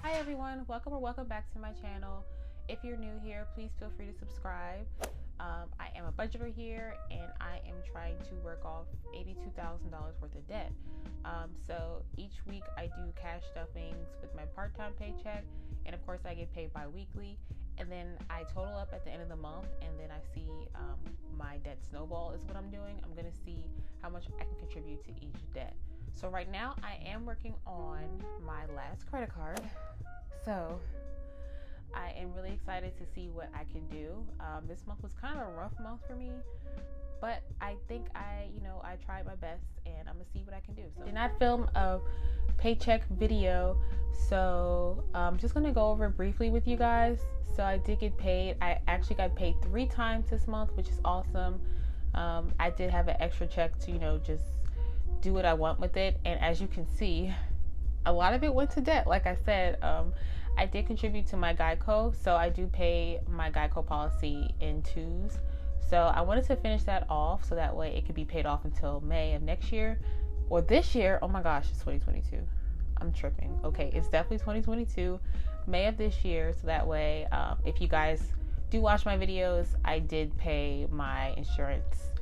Hi everyone, welcome or welcome back to my channel. If you're new here, please feel free to subscribe. I am a budgeter here and I am trying to work off $82,000 worth of debt. So each week I do cash stuffings with my part-time paycheck, and of course I get paid bi-weekly, and then I total up at the end of the month, and then I see my debt snowball is what I'm doing. I'm going to see how much I can contribute to each debt. So right now I am working on my last credit card. So I am really excited to see what I can do. This month was kind of a rough month for me, but I think I tried my best, and I'm gonna see what I can do. So I did not film a paycheck video, so I'm just gonna go over it briefly with you guys. So I did get paid. I actually got paid 3 times this month, which is awesome. I did have an extra check to just do what I want with it, and as you can see, a lot of it went to debt. Like I said, I did contribute to my Geico, so I do pay my Geico policy in 2s. So I wanted to finish that off so that way it could be paid off until May of next year, or this year. Oh my gosh, it's 2022. I'm tripping. Okay, it's definitely 2022, May of this year. So that way, if you guys do watch my videos, I did pay my insurance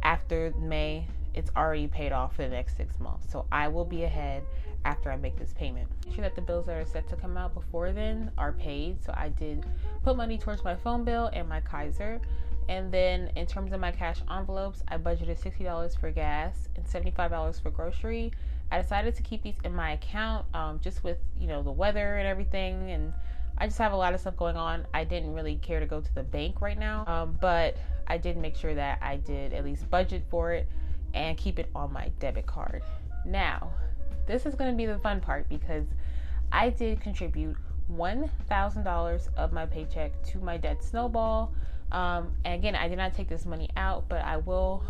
after May. It's already paid off for the next 6 months. So I will be ahead after I make this payment. Make sure that the bills that are set to come out before then are paid. So I did put money towards my phone bill and my Kaiser. And then in terms of my cash envelopes, I budgeted $60 for gas and $75 for grocery. I decided to keep these in my account just with the weather and everything, and I just have a lot of stuff going on. I didn't really care to go to the bank right now, but I did make sure that I did at least budget for it and keep it on my debit card. Now, this is going to be the fun part because I did contribute $1,000 of my paycheck to my debt snowball. And again, I did not take this money out, but I will,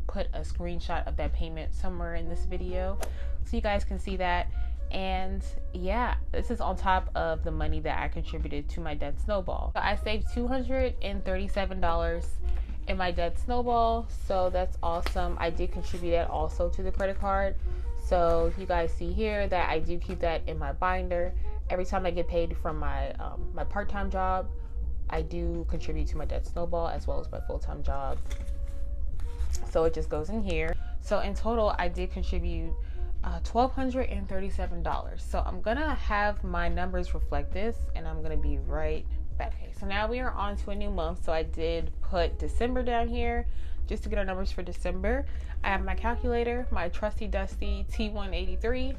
put a screenshot of that payment somewhere in this video so you guys can see that. And yeah, this is on top of the money that I contributed to my debt snowball. So I saved $237 in my debt snowball, so that's awesome. I did contribute that also to the credit card. So you guys see here that I do keep that in my binder. Every time I get paid from my my part-time job, I do contribute to my debt snowball as well as my full-time job. So it just goes in here. So in total, I did contribute $1,237. So I'm gonna have my numbers reflect this, and I'm gonna be right back. Okay, so now we are on to a new month. So I did put December down here just to get our numbers for December. I have my calculator, my trusty dusty T183.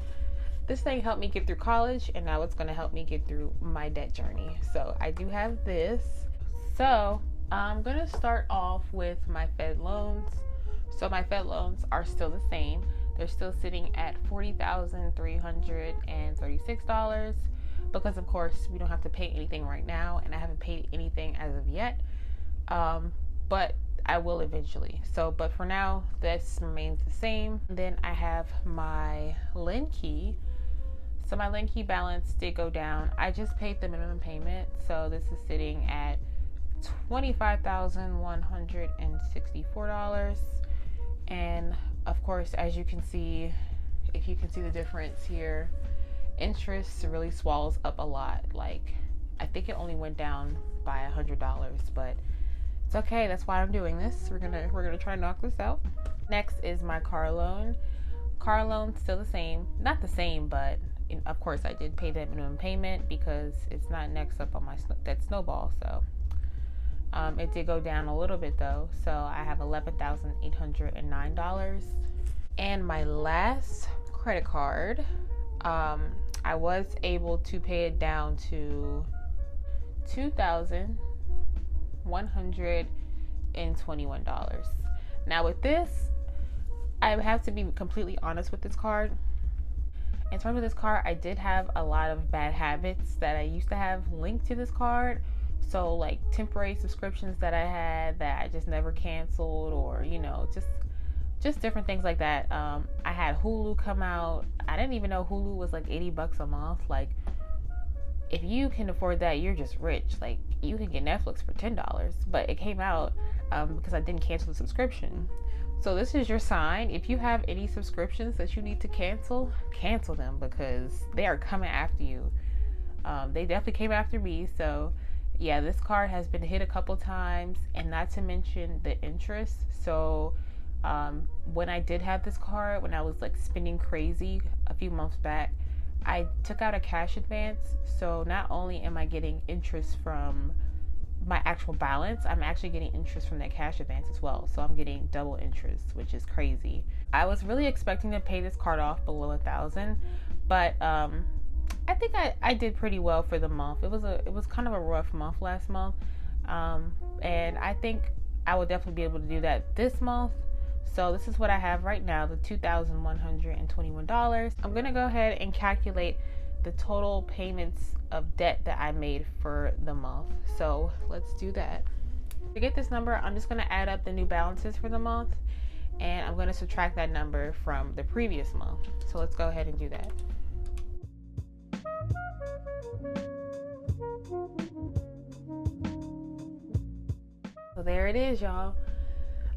This thing helped me get through college, and now it's going to help me get through my debt journey. So I do have this. So I'm going to start off with my Fed loans. So my Fed loans are still the same. They're still sitting at $40,336 because, of course, we don't have to pay anything right now, and I haven't paid anything as of yet. But I will eventually. So, but for now, this remains the same. Then I have my Linkey. So my Linkey balance did go down. I just paid the minimum payment. So this is sitting at $25,164. And of course, as you can see, if you can see the difference here, interest really swallows up a lot. Like, I think it only went down by $100, but it's okay. That's why I'm doing this. We're gonna try to knock this out. Next is my car loan. Car loan still the same. Not the same, but of course I did pay that minimum payment because it's not next up on my that snowball. So it did go down a little bit though. So I have $11,809. And my last credit card, I was able to pay it down to $2,121. Now with this, I have to be completely honest with this card. In terms of this card, I did have a lot of bad habits that I used to have linked to this card. So like temporary subscriptions that I had that I just never canceled, or just different things like that. I had Hulu come out. I didn't even know Hulu was like $80 a month. Like, if you can afford that, you're just rich. Like, you can get Netflix for $10, but it came out because I didn't cancel the subscription. So this is your sign. If you have any subscriptions that you need to cancel them, because they are coming after you. They definitely came after me. So yeah, this card has been hit a couple times, and not to mention the interest. So when I did have this card, when I was like spending crazy a few months back, I took out a cash advance. So not only am I getting interest from my actual balance, I'm actually getting interest from that cash advance as well. So I'm getting double interest, which is crazy. I was really expecting to pay this card off below 1,000, but I think I did pretty well for the month. It was kind of a rough month last month, and I think I will definitely be able to do that this month. So this is what I have right now, the $2,121. I'm gonna go ahead and calculate the total payments of debt that I made for the month. So let's do that. To get this number, I'm just gonna add up the new balances for the month, and I'm gonna subtract that number from the previous month. So let's go ahead and do that. So there it is, y'all.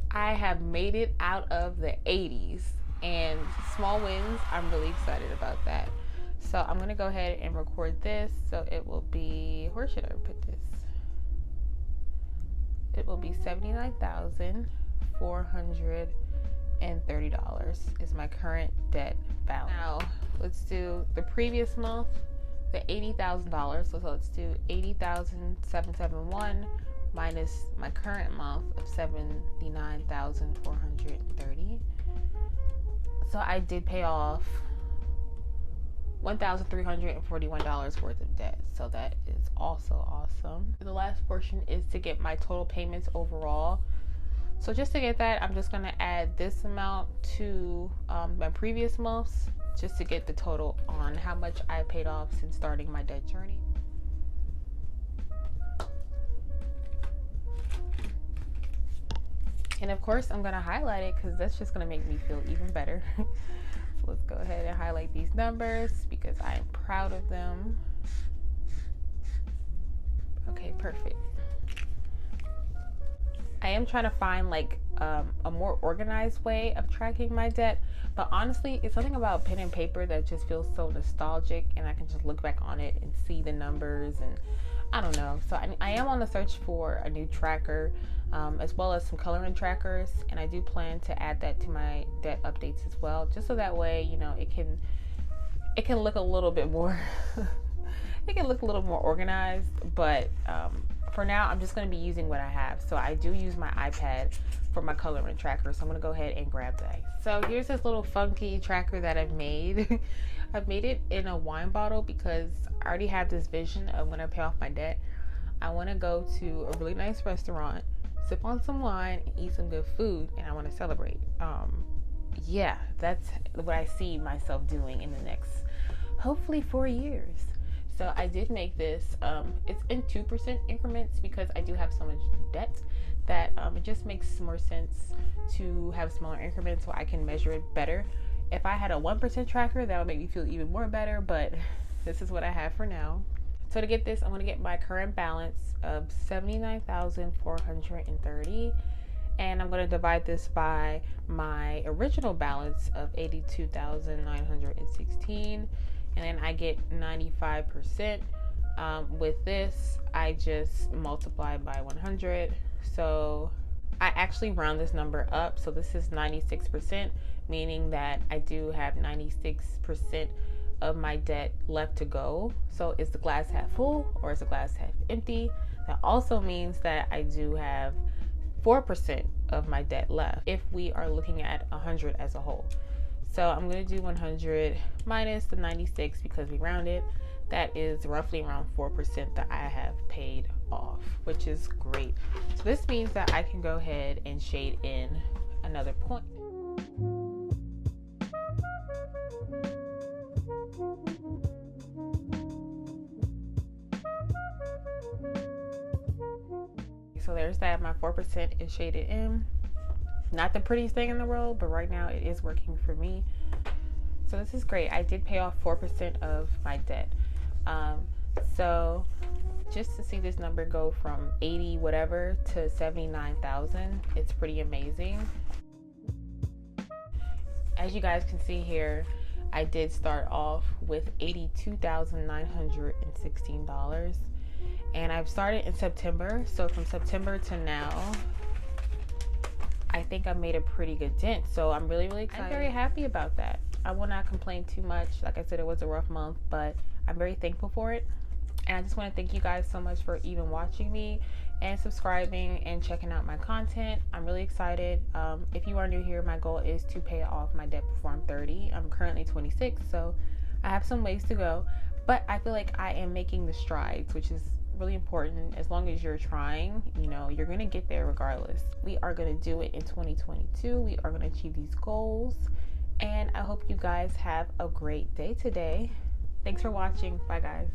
I have made it out of the 80s, and small wins. I'm really excited about that. So I'm gonna go ahead and record this. So it will be, where should I put this? It will be $79,430 is my current debt balance. Now let's do the previous month, the $80,000. So let's do 80,771 minus my current month of 79,430. So I did pay off $1,341 worth of debt. So that is also awesome. The last portion is to get my total payments overall. So just to get that, I'm just gonna add this amount to my previous months, just to get the total on how much I paid off since starting my debt journey. And of course, I'm gonna highlight it because that's just gonna make me feel even better. So let's go ahead and highlight these numbers because I'm proud of them. Okay, perfect. I am trying to find like a more organized way of tracking my debt, but honestly, it's something about pen and paper that just feels so nostalgic, and I can just look back on it and see the numbers, and I don't know. So I am on the search for a new tracker, as well as some coloring trackers, and I do plan to add that to my debt updates as well, just so that way, you know, it can look a little bit more it can look a little more organized. But for now, I'm just going to be using what I have. So I do use my iPad for my coloring tracker, so I'm going to go ahead and grab that. So here's this little funky tracker that I've made. I've made it in a wine bottle because I already have this vision of when I pay off my debt, I want to go to a really nice restaurant, sip on some wine, and eat some good food, and I want to celebrate. Yeah, that's what I see myself doing in the next, hopefully, 4 years. So I did make this, it's in 2% increments because I do have so much debt that it just makes more sense to have smaller increments so I can measure it better. If I had a 1% tracker, that would make me feel even more better, but this is what I have for now. So to get this, I'm going to get my current balance of $79,430, and I'm going to divide this by my original balance of $82,916, and then I get 95%. With this, I just multiply by 100. So I actually round this number up. So this is 96%, meaning that I do have 96% of my debt left to go. So is the glass half full or is the glass half empty? That also means that I do have 4% of my debt left if we are looking at 100 as a whole. So I'm going to do 100 minus the 96 because we rounded. That is roughly around 4% that I have paid off, which is great. So this means that I can go ahead and shade in another point. So there's that. My 4% is shaded in. Not the prettiest thing in the world, but right now it is working for me. So this is great. I did pay off 4% of my debt. So just to see this number go from 80 whatever to 79,000, it's pretty amazing. As you guys can see here, I did start off with $82,916, and I've started in September. So from September to now, I think I made a pretty good dent. So I'm really excited. I'm very happy about that. I will not complain too much. Like I said, it was a rough month, but I'm very thankful for it. And I just want to thank you guys so much for even watching me and subscribing and checking out my content. I'm really excited. If you are new here, my goal is to pay off my debt before I'm 30. I'm currently 26, so I have some ways to go, but I feel like I am making the strides, which is really important. As long as you're trying, you know, you're gonna get there regardless. We are gonna do it in 2022. We are gonna achieve these goals, and I hope you guys have a great day today. Thanks for watching. Bye guys.